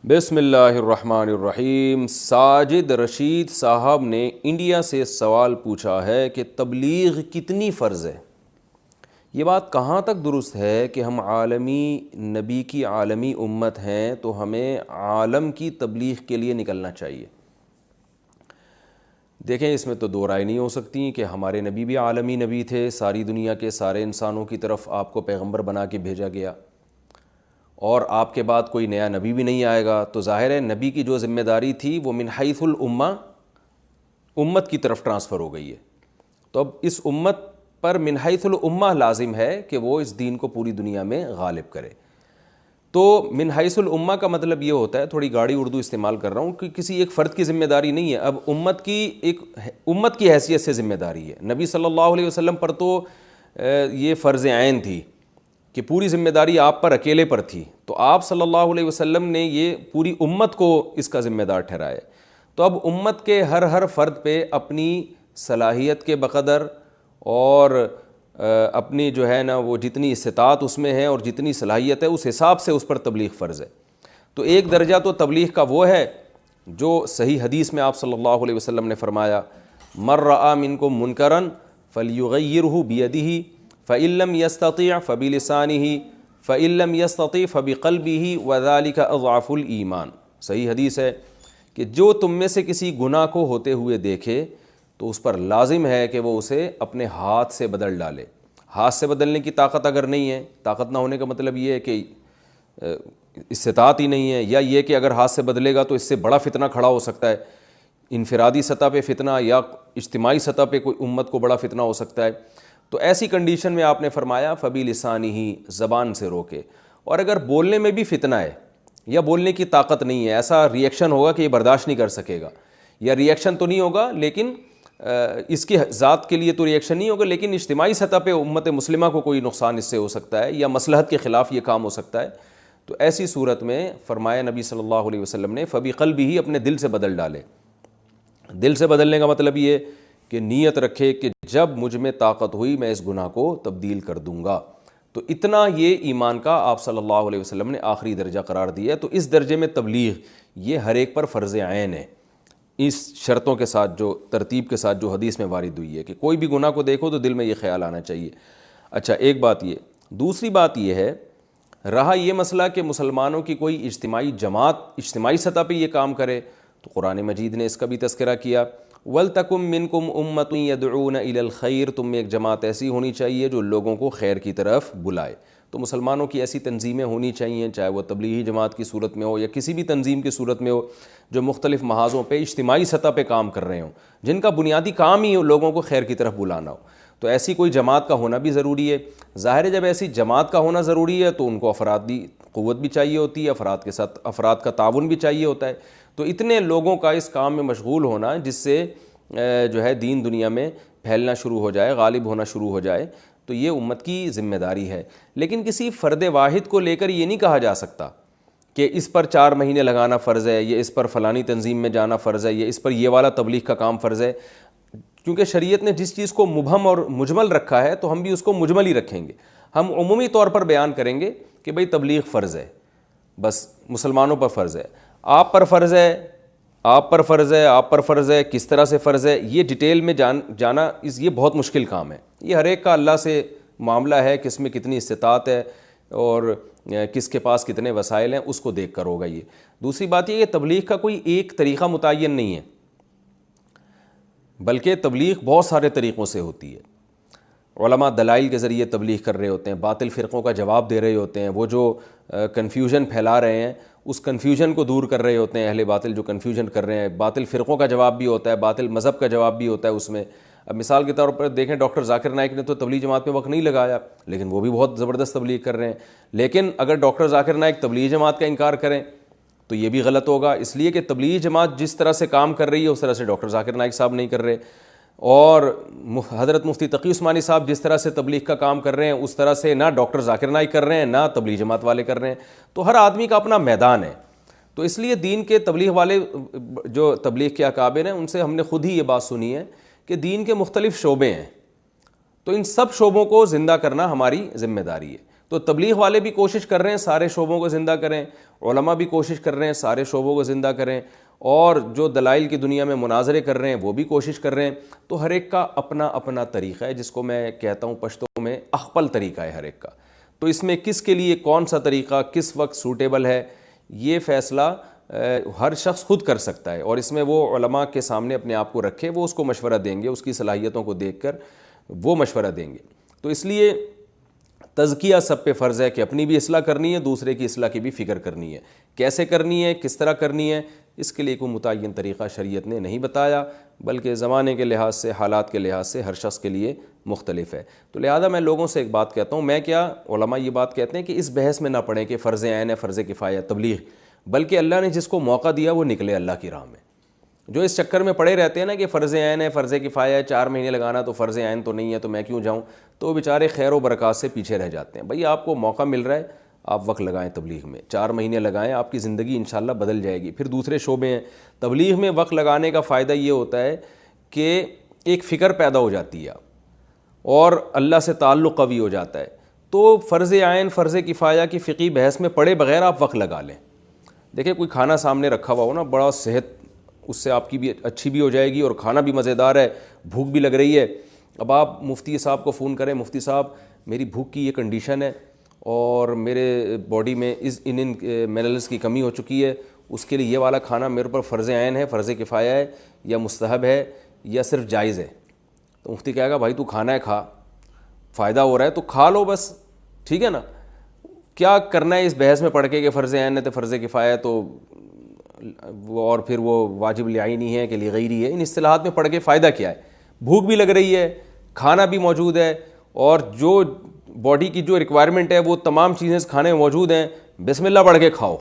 بسم اللہ الرحمن الرحیم۔ ساجد رشید صاحب نے انڈیا سے سوال پوچھا ہے کہ تبلیغ کتنی فرض ہے؟ یہ بات کہاں تک درست ہے کہ ہم عالمی نبی کی عالمی امت ہیں تو ہمیں عالم کی تبلیغ کے لیے نکلنا چاہیے؟ دیکھیں، اس میں تو دو رائے نہیں ہو سکتی کہ ہمارے نبی بھی عالمی نبی تھے، ساری دنیا کے سارے انسانوں کی طرف آپ کو پیغمبر بنا کے بھیجا گیا، اور آپ کے بعد کوئی نیا نبی بھی نہیں آئے گا، تو ظاہر ہے نبی کی جو ذمہ داری تھی وہ من حیث الامہ امت کی طرف ٹرانسفر ہو گئی ہے۔ تو اب اس امت پر من حیث الامہ لازم ہے کہ وہ اس دین کو پوری دنیا میں غالب کرے۔ تو من حیث الامہ کا مطلب یہ ہوتا ہے، تھوڑی گاڑی اردو استعمال کر رہا ہوں، کہ کسی ایک فرد کی ذمہ داری نہیں ہے، اب امت کی حیثیت سے ذمہ داری ہے۔ نبی صلی اللہ علیہ وسلم پر تو یہ فرض عین تھی کہ پوری ذمہ داری آپ پر اکیلے پر تھی، تو آپ صلی اللہ علیہ وسلم نے یہ پوری امت کو اس کا ذمہ دار ٹھہرایا۔ تو اب امت کے ہر فرد پہ اپنی صلاحیت کے بقدر اور اپنی جو ہے نا وہ جتنی استطاعت اس میں ہے اور جتنی صلاحیت ہے اس حساب سے اس پر تبلیغ فرض ہے۔ تو ایک درجہ تو تبلیغ کا وہ ہے جو صحیح حدیث میں آپ صلی اللہ علیہ وسلم نے فرمایا، من رأى منکم منکرا فلیغیرہ بیدہ فإن لم يستطع فبلسانه فإن لم يستطع فبقلبه وذلك اضعف الایمان۔ صحیح حدیث ہے کہ جو تم میں سے کسی گناہ کو ہوتے ہوئے دیکھے تو اس پر لازم ہے کہ وہ اسے اپنے ہاتھ سے بدل ڈالے۔ ہاتھ سے بدلنے کی طاقت اگر نہیں ہے، طاقت نہ ہونے کا مطلب یہ ہے کہ استطاعت ہی نہیں ہے، یا یہ کہ اگر ہاتھ سے بدلے گا تو اس سے بڑا فتنہ کھڑا ہو سکتا ہے، انفرادی سطح پہ فتنہ یا اجتماعی سطح پہ کوئی امت کو بڑا فتنہ ہو سکتا ہے، تو ایسی کنڈیشن میں آپ نے فرمایا فبی لسانی ہی، زبان سے روکے۔ اور اگر بولنے میں بھی فتنہ ہے یا بولنے کی طاقت نہیں ہے، ایسا ری ایکشن ہوگا کہ یہ برداشت نہیں کر سکے گا، یا ری ایکشن تو نہیں ہوگا لیکن اس کی ذات کے لیے تو ری ایکشن نہیں ہوگا، لیکن اجتماعی سطح پہ امت مسلمہ کو کوئی نقصان اس سے ہو سکتا ہے یا مصلحت کے خلاف یہ کام ہو سکتا ہے، تو ایسی صورت میں فرمایا نبی صلی اللہ علیہ وسلم نے فبی قلبہ ہی، اپنے دل سے بدل ڈالے۔ دل سے بدلنے کا مطلب یہ کہ نیت رکھے کہ جب مجھ میں طاقت ہوئی میں اس گناہ کو تبدیل کر دوں گا۔ تو اتنا یہ ایمان کا آپ صلی اللہ علیہ وسلم نے آخری درجہ قرار دیا ہے۔ تو اس درجے میں تبلیغ یہ ہر ایک پر فرض عین ہے، اس شرطوں کے ساتھ، جو ترتیب کے ساتھ جو حدیث میں وارد ہوئی ہے کہ کوئی بھی گناہ کو دیکھو تو دل میں یہ خیال آنا چاہیے۔ اچھا، ایک بات یہ۔ دوسری بات یہ ہے، رہا یہ مسئلہ کہ مسلمانوں کی کوئی اجتماعی جماعت اجتماعی سطح پہ یہ کام کرے، تو قرآن مجید نے اس کا بھی تذکرہ کیا، وَلْتَكُمْ مِنْكُمْ أُمَّةٌ يَدْعُونَ إِلَى الْخَيْرِ، تم میں ایک جماعت ایسی ہونی چاہیے جو لوگوں کو خیر کی طرف بلائے۔ تو مسلمانوں کی ایسی تنظیمیں ہونی چاہیے، چاہے وہ تبلیغی جماعت کی صورت میں ہو یا کسی بھی تنظیم کی صورت میں ہو، جو مختلف محاذوں پہ اجتماعی سطح پہ کام کر رہے ہوں، جن کا بنیادی کام ہی لوگوں کو خیر کی طرف بلانا ہو۔ تو ایسی کوئی جماعت کا ہونا بھی ضروری ہے۔ ظاہر ہے جب ایسی جماعت کا ہونا ضروری ہے تو ان کو افرادی قوت بھی چاہیے ہوتی ہے، افراد کے ساتھ افراد کا تعاون بھی چاہیے ہوتا ہے۔ تو اتنے لوگوں کا اس کام میں مشغول ہونا جس سے جو ہے دین دنیا میں پھیلنا شروع ہو جائے، غالب ہونا شروع ہو جائے، تو یہ امت کی ذمہ داری ہے۔ لیکن کسی فرد واحد کو لے کر یہ نہیں کہا جا سکتا کہ اس پر 4 مہینے لگانا فرض ہے، یہ اس پر فلانی تنظیم میں جانا فرض ہے، یہ اس پر یہ والا تبلیغ کا کام فرض ہے، کیونکہ شریعت نے جس چیز کو مبہم اور مجمل رکھا ہے تو ہم بھی اس کو مجمل ہی رکھیں گے۔ ہم عمومی طور پر بیان کریں گے کہ بھئی تبلیغ فرض ہے، بس مسلمانوں پر فرض ہے، آپ پر فرض ہے، آپ پر فرض ہے، آپ پر فرض ہے، کس طرح سے فرض ہے، یہ ڈیٹیل میں جانا یہ بہت مشکل کام ہے۔ یہ ہر ایک کا اللہ سے معاملہ ہے، کس میں کتنی استطاعت ہے اور کس کے پاس کتنے وسائل ہیں، اس کو دیکھ کر ہوگا۔ یہ دوسری بات یہ کہ تبلیغ کا کوئی ایک طریقہ متعین نہیں ہے، بلکہ تبلیغ بہت سارے طریقوں سے ہوتی ہے۔ علماء دلائل کے ذریعے تبلیغ کر رہے ہوتے ہیں، باطل فرقوں کا جواب دے رہے ہوتے ہیں، وہ جو کنفیوژن پھیلا رہے ہیں اس کنفیوژن کو دور کر رہے ہوتے ہیں، اہل باطل جو کنفیوژن کر رہے ہیں، باطل فرقوں کا جواب بھی ہوتا ہے، باطل مذہب کا جواب بھی ہوتا ہے اس میں۔ اب مثال کے طور پر دیکھیں، ڈاکٹر ذاکر نائک نے تو تبلیغ جماعت میں وقت نہیں لگایا، لیکن وہ بھی بہت زبردست تبلیغ کر رہے ہیں۔ لیکن اگر ڈاکٹر ذاکر نائک تبلیغ جماعت کا انکار کریں تو یہ بھی غلط ہوگا، اس لیے کہ تبلیغ جماعت جس طرح سے کام کر رہی ہے اس طرح سے ڈاکٹر ذاکر نائک صاحب نہیں کر رہے، اور حضرت مفتی تقی عثمانی صاحب جس طرح سے تبلیغ کا کام کر رہے ہیں اس طرح سے نہ ڈاکٹر ذاکر نائک کر رہے ہیں، نہ تبلیغ جماعت والے کر رہے ہیں۔ تو ہر آدمی کا اپنا میدان ہے، تو اس لیے دین کے تبلیغ والے جو تبلیغ کے اکابر ہیں ان سے ہم نے خود ہی یہ بات سنی ہے کہ دین کے مختلف شعبے ہیں، تو ان سب شعبوں کو زندہ کرنا ہماری ذمہ داری ہے۔ تو تبلیغ والے بھی کوشش کر رہے ہیں سارے شعبوں کو زندہ کریں، علماء بھی کوشش کر رہے ہیں سارے شعبوں کو زندہ کریں، اور جو دلائل کی دنیا میں مناظرے کر رہے ہیں وہ بھی کوشش کر رہے ہیں. تو ہر ایک کا اپنا اپنا طریقہ ہے، جس کو میں کہتا ہوں پشتو میں اخپل طریقہ ہے ہر ایک کا. تو اس میں کس کے لیے کون سا طریقہ کس وقت سوٹیبل ہے، یہ فیصلہ ہر شخص خود کر سکتا ہے. اور اس میں وہ علماء کے سامنے اپنے آپ کو رکھے، وہ اس کو مشورہ دیں گے، اس کی صلاحیتوں کو دیکھ کر وہ مشورہ دیں گے. تو اس لیے تزکیہ سب پہ فرض ہے کہ اپنی بھی اصلاح کرنی ہے، دوسرے کی اصلاح کی بھی فکر کرنی ہے. کیسے کرنی ہے، کس طرح کرنی ہے، اس کے لیے کوئی متعین طریقہ شریعت نے نہیں بتایا، بلکہ زمانے کے لحاظ سے، حالات کے لحاظ سے ہر شخص کے لیے مختلف ہے. تو لہذا میں لوگوں سے ایک بات کہتا ہوں، میں کیا، علماء یہ بات کہتے ہیں کہ اس بحث میں نہ پڑیں کہ فرض عین ہے، فرض کفایہ، تبلیغ، بلکہ اللہ نے جس کو موقع دیا وہ نکلے اللہ کی راہ میں. جو اس چکر میں پڑے رہتے ہیں نا کہ فرض عین ہے، فرض کفایہ ہے، 4 مہینے لگانا تو فرض عین تو نہیں ہے تو میں کیوں جاؤں، تو بیچارے خیر و برکات سے پیچھے رہ جاتے ہیں. بھائی آپ کو موقع مل رہا ہے، آپ وقت لگائیں تبلیغ میں، 4 مہینے لگائیں، آپ کی زندگی انشاءاللہ بدل جائے گی. پھر دوسرے شعبے ہیں. تبلیغ میں وقت لگانے کا فائدہ یہ ہوتا ہے کہ ایک فکر پیدا ہو جاتی ہے اور اللہ سے تعلق قوی ہو جاتا ہے. تو فرض عین، فرض کفایہ کی فقہی بحث میں پڑے بغیر آپ وقت لگا لیں. دیکھیں کوئی کھانا سامنے رکھا ہوا ہو نا، بڑا صحت اس سے آپ کی بھی اچھی بھی ہو جائے گی اور کھانا بھی مزیدار ہے، بھوک بھی لگ رہی ہے. اب آپ مفتی صاحب کو فون کریں، مفتی صاحب میری بھوک کی یہ کنڈیشن ہے اور میرے باڈی میں ان منرلز کی کمی ہو چکی ہے، اس کے لیے یہ والا کھانا میرے پر فرض عین ہے، فرض کفایہ ہے، یا مستحب ہے، یا صرف جائز ہے. تو مفتی کہے گا بھائی تو کھانا ہے، کھا، فائدہ ہو رہا ہے تو کھا لو بس، ٹھیک ہے نا. کیا کرنا ہے اس بحث میں پڑھ کے کہ فرض عین ہے تو فرض کفایہ ہے تو وہ، اور پھر وہ واجب لعینی ہے کہ لغیری ہے، ان اصطلاحات میں پڑھ کے فائدہ کیا ہے؟ بھوک بھی لگ رہی ہے، کھانا بھی موجود ہے، اور جو باڈی کی جو ریکوائرمنٹ ہے وہ تمام چیزیں اس کھانے میں موجود ہیں، بسم اللہ پڑھ کے کھاؤ،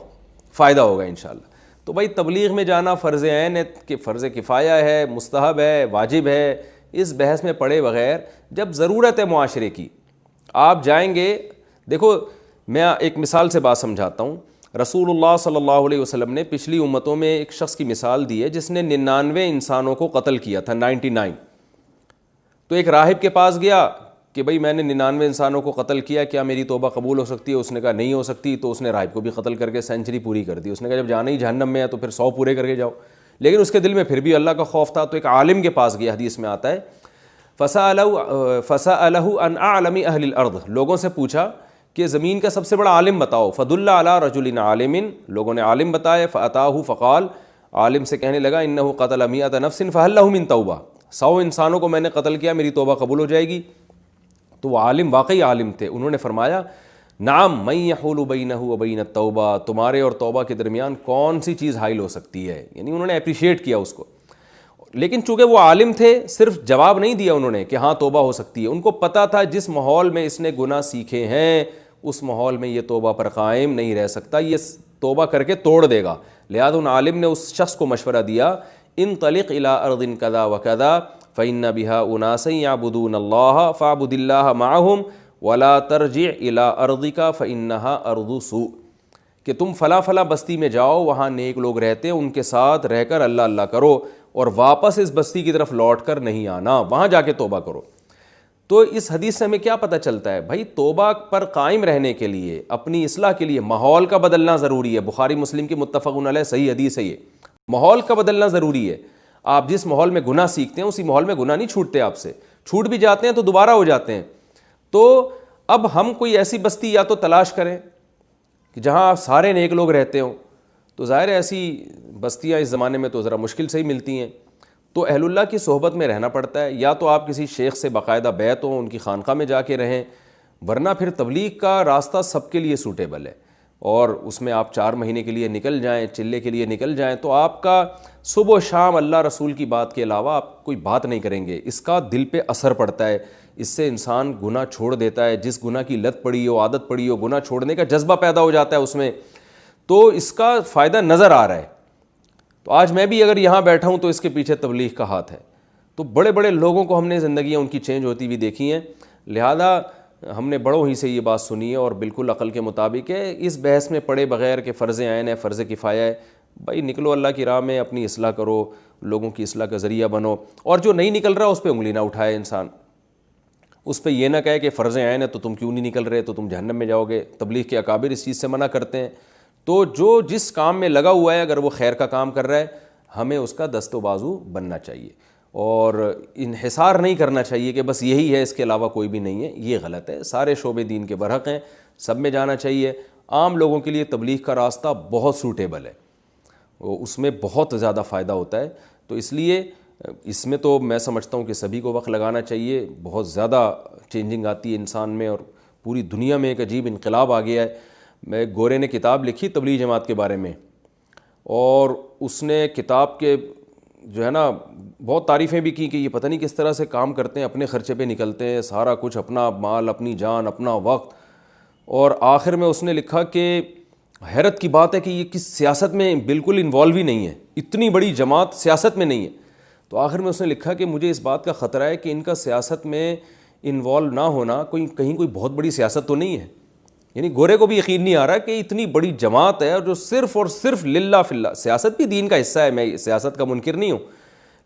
فائدہ ہوگا انشاءاللہ. تو بھائی تبلیغ میں جانا فرض عین ہے کہ فرض کفایہ ہے، مستحب ہے، واجب ہے، اس بحث میں پڑے بغیر جب ضرورت ہے معاشرے کی آپ جائیں گے. دیکھو میں ایک مثال سے بات سمجھاتا ہوں. رسول اللہ صلی اللہ علیہ وسلم نے پچھلی امتوں میں ایک شخص کی مثال دی ہے جس نے 99 انسانوں کو قتل کیا تھا، 99. تو ایک راہب کے پاس گیا کہ بھئی میں نے 99 انسانوں کو قتل کیا، کیا میری توبہ قبول ہو سکتی ہے؟ اس نے کہا نہیں ہو سکتی. تو اس نے راہب کو بھی قتل کر کے سینچری پوری کر دی. اس نے کہا جب جانا ہی جہنم میں ہے تو پھر 100 پورے کر کے جاؤ. لیکن اس کے دل میں پھر بھی اللہ کا خوف تھا. تو ایک عالم کے پاس گیا، حدیث میں آتا ہے فَسَأَلَهُ عَنْ أَعْلَمِ أَهْلِ الْأَرْضِ، لوگوں سے پوچھا کہ زمین کا سب سے بڑا عالم بتاؤ. فَدُلَّ عَلَىٰ رَجُلٍ عَالِمٍ، لوگوں نے عالم بتایا. فَأَتَاهُ فَقَالَ، عالم سے کہنے لگا إِنَّهُ قَتَلَ 100 نَفْسٍ فَهَلْ لَهُ مِن تَوْبَةٍ، 100 انسانوں کو میں نے قتل کیا، میری توبہ قبول ہو جائے گی؟ تو وہ عالم واقعی عالم تھے. انہوں نے فرمایا نعم من يحول بینہ وبین التوبہ، تمہارے اور توبہ کے درمیان کون سی چیز حائل ہو سکتی ہے. یعنی انہوں نے اپریشیٹ کیا اس کو. لیکن چونکہ وہ عالم تھے صرف جواب نہیں دیا انہوں نے کہ ہاں توبہ ہو سکتی ہے. ان کو پتہ تھا جس ماحول میں اس نے گناہ سیکھے ہیں اس ماحول میں یہ توبہ پر قائم نہیں رہ سکتا، یہ توبہ کر کے توڑ دے گا. لہذا ان عالم نے اس شخص کو مشورہ دیا انطلق الی ارض کذا وکذا فإن بها اناسا یعبدون اللہ فاعبد اللہ معهم ولا ترجع الی ارضک فإنها ارض سوء، کہ تم فلاں فلاں بستی میں جاؤ، وہاں نیک لوگ رہتے ہیں، ان کے ساتھ رہ کر اللہ اللہ کرو اور واپس اس بستی کی طرف لوٹ کر نہیں آنا، وہاں جا کے توبہ کرو. تو اس حدیث سے ہمیں کیا پتہ چلتا ہے؟ بھائی توبہ پر قائم رہنے کے لیے، اپنی اصلاح کے لیے ماحول کا بدلنا ضروری ہے. بخاری مسلم کی متفق علیہ صحیح حدیث ہے یہ، ماحول کا بدلنا ضروری ہے. آپ جس ماحول میں گناہ سیکھتے ہیں اسی ماحول میں گناہ نہیں چھوٹتے آپ سے، چھوٹ بھی جاتے ہیں تو دوبارہ ہو جاتے ہیں. تو اب ہم کوئی ایسی بستی یا تو تلاش کریں کہ جہاں آپ سارے نیک لوگ رہتے ہوں. تو ظاہر ہے ایسی بستیاں اس زمانے میں تو ذرا مشکل سے ہی ملتی ہیں. تو اہل اللہ کی صحبت میں رہنا پڑتا ہے، یا تو آپ کسی شیخ سے باقاعدہ بیعت ہوں، ان کی خانقاہ میں جا کے رہیں، ورنہ پھر تبلیغ کا راستہ سب کے لیے سوٹیبل ہے. اور اس میں آپ 4 مہینے کے لیے نکل جائیں، چلے کے لیے نکل جائیں، تو آپ کا صبح و شام اللہ رسول کی بات کے علاوہ آپ کوئی بات نہیں کریں گے. اس کا دل پہ اثر پڑتا ہے، اس سے انسان گناہ چھوڑ دیتا ہے. جس گناہ کی لت پڑی ہو، عادت پڑی ہو، گناہ چھوڑنے کا جذبہ پیدا ہو جاتا ہے اس میں، تو اس کا فائدہ نظر آ رہا ہے. تو آج میں بھی اگر یہاں بیٹھا ہوں تو اس کے پیچھے تبلیغ کا ہاتھ ہے. تو بڑے بڑے لوگوں کو ہم نے زندگیاں ان کی چینج ہوتی ہوئی دیکھی ہیں. لہذا ہم نے بڑوں ہی سے یہ بات سنی ہے اور بالکل عقل کے مطابق ہے. اس بحث میں پڑے بغیر کہ فرض عین ہے، فرض کفایہ ہے، بھائی نکلو اللہ کی راہ میں، اپنی اصلاح کرو، لوگوں کی اصلاح کا ذریعہ بنو. اور جو نہیں نکل رہا اس پہ انگلی نہ اٹھائے انسان، اس پہ یہ نہ کہے کہ فرض عین ہے تو تم کیوں نہیں نکل رہے، تو تم جہنم میں جاؤ گے. تبلیغ کے اکابر اس چیز سے منع کرتے ہیں. تو جو جس کام میں لگا ہوا ہے اگر وہ خیر کا کام کر رہا ہے ہمیں اس کا دست و بازو بننا چاہیے، اور انحصار نہیں کرنا چاہیے کہ بس یہی ہے اس کے علاوہ کوئی بھی نہیں ہے، یہ غلط ہے۔ سارے شعبے دین کے برحق ہیں، سب میں جانا چاہیے۔ عام لوگوں کے لیے تبلیغ کا راستہ بہت سوٹیبل ہے، اس میں بہت زیادہ فائدہ ہوتا ہے، تو اس لیے اس میں تو میں سمجھتا ہوں کہ سبھی کو وقت لگانا چاہیے۔ بہت زیادہ چینجنگ آتی ہے انسان میں، اور پوری دنیا میں ایک عجیب انقلاب آ گیا ہے۔ میں ایک گورے نے کتاب لکھی تبلیغ جماعت کے بارے میں، اور اس نے کتاب کے جو ہے نا بہت تعریفیں بھی کی کہ یہ پتہ نہیں کس طرح سے کام کرتے ہیں، اپنے خرچے پہ نکلتے ہیں، سارا کچھ اپنا مال، اپنی جان، اپنا وقت، اور آخر میں اس نے لکھا کہ حیرت کی بات ہے کہ یہ کس سیاست میں بالکل انوالو ہی نہیں ہے، اتنی بڑی جماعت سیاست میں نہیں ہے۔ تو آخر میں اس نے لکھا کہ مجھے اس بات کا خطرہ ہے کہ ان کا سیاست میں انوالو نہ ہونا کہیں کوئی بہت بڑی سیاست تو نہیں ہے۔ یعنی گورے کو بھی یقین نہیں آ رہا کہ اتنی بڑی جماعت ہے اور جو صرف اور صرف للہ فی اللہ، سیاست بھی دین کا حصہ ہے، میں سیاست کا منکر نہیں ہوں،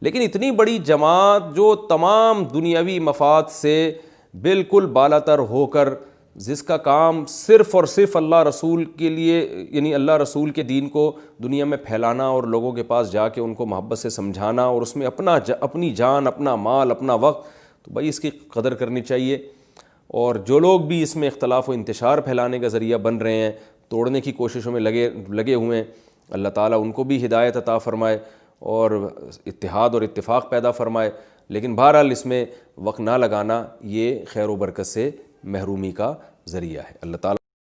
لیکن اتنی بڑی جماعت جو تمام دنیاوی مفاد سے بالکل بالاتر ہو کر، جس کا کام صرف اور صرف اللہ رسول کے لیے، یعنی اللہ رسول کے دین کو دنیا میں پھیلانا اور لوگوں کے پاس جا کے ان کو محبت سے سمجھانا، اور اس میں اپنی جان، اپنا مال، اپنا وقت، تو بھائی اس کی قدر کرنی چاہیے۔ اور جو لوگ بھی اس میں اختلاف و انتشار پھیلانے کا ذریعہ بن رہے ہیں، توڑنے کی کوششوں میں لگے ہوئے ہیں، اللہ تعالیٰ ان کو بھی ہدایت عطا فرمائے اور اتحاد اور اتفاق پیدا فرمائے۔ لیکن بہرحال اس میں وقت نہ لگانا یہ خیر و برکت سے محرومی کا ذریعہ ہے۔ اللہ تعالیٰ